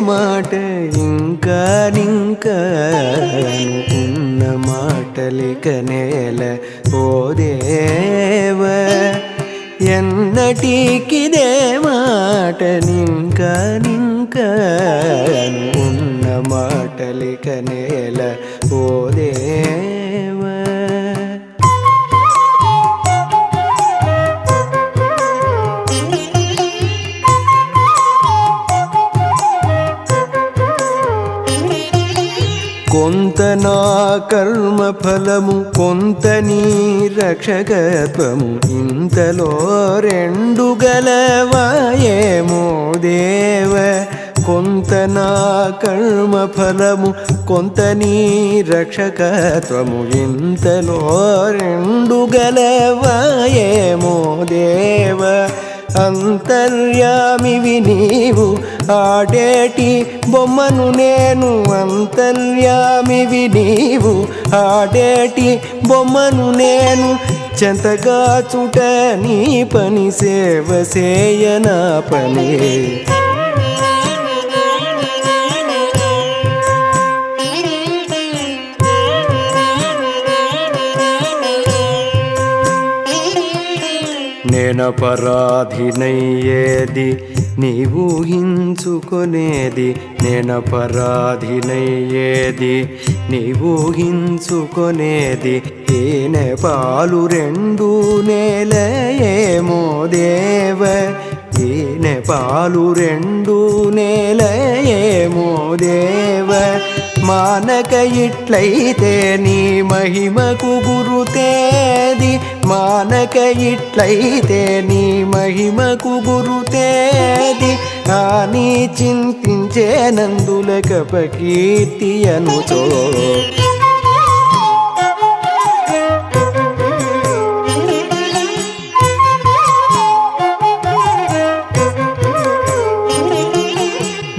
మాట ఇంకా నింకా ఉన్న మాటలిక నేల ఓ దేవ ఎన్నటికిదే మాట నింకా నింకా ఉన్న మాటలిక నేల ఓ దేవ కొంత నా కర్మ ఫలము కొంత నీ రక్షకత్వము ఇంతలో రెండు గలవాయేమో దేవ కొంత నా కర్మ ఫలము కొంత నీ రక్షకత్వము ఇంతలో రెండు గలవాయేమో దేవ అంతర్యామివి నీవు ఆడేటి బొమ్మను నేను అంతర్యామివి నీవు ఆడేటి బొమ్మను నేను చెంతగా చుట నీ పని సేవ సేయనా పని నేనపరాధినయ్యేది నీవు ఊహించుకొనేది నేనపరాధినయ్యేది నీవు ఊహించుకొనేది తేనె పాలు రెండు నేలయేమో దేవ తేనె పాలు రెండు నేలయేమో దేవ మానక ఇట్లయితే నీ మహిమకు గురుతేది మానక ఇట్లయితే నీ మహిమకు గురుతేది అని చింతించే నందులకపకీర్తి అనుచో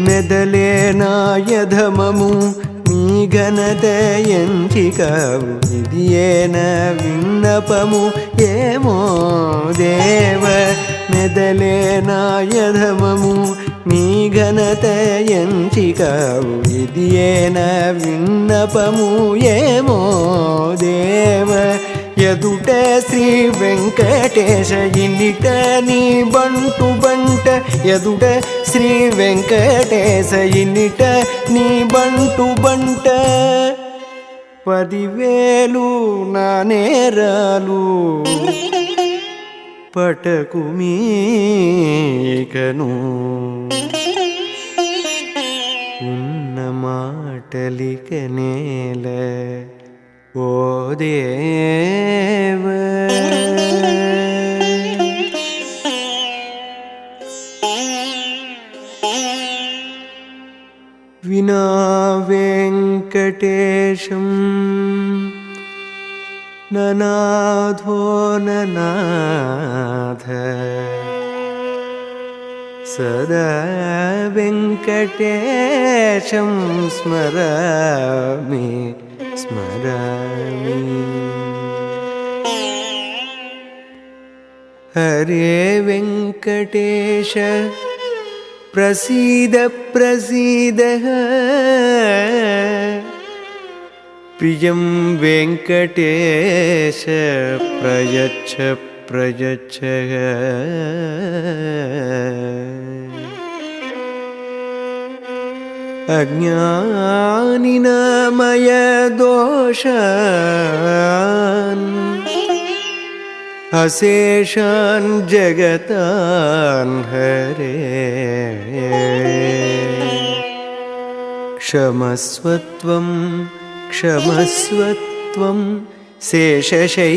మెదలేనా యధమము నీ ఘనత ఎంచికవు ఇది ఏన విన్నపము ఏమో దేవ మెదలేనా యధమము నీ ఘనత ఎంచికవు ఇది ఏన విన్నపము ఏమో దేవ ఎదుట శ్రీ వెంకటేశ ఇన్నిట నీ బంటు బంట ఎదుట శ్రీ వెంకటేశ ఇన్నిట నీ బంటు బంట 10,000 నా నేరాలు పటకు మీకను ఉన్న మాటలిక నేల ఓ దేవ వినా వెంకటేశం ననాథో ననాథ సదా వెంకటేశం స్మరామి స్మరామి హరే వెంకటేశ ప్రసీద ప్రసీద ప్రియం వెంకటేశ ప్రయచ్చ ప్రయచ్చ అజ్ఞానినమయ దోషాన్ అశేషాన్ జగతాన్ హరే క్షమస్వత్వం క్షమస్వత్వం శేషశైలశిఖామణే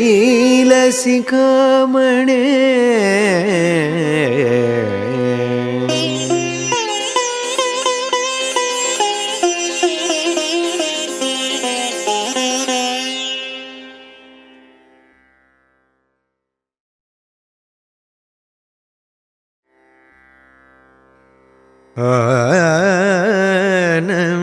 ఆనంద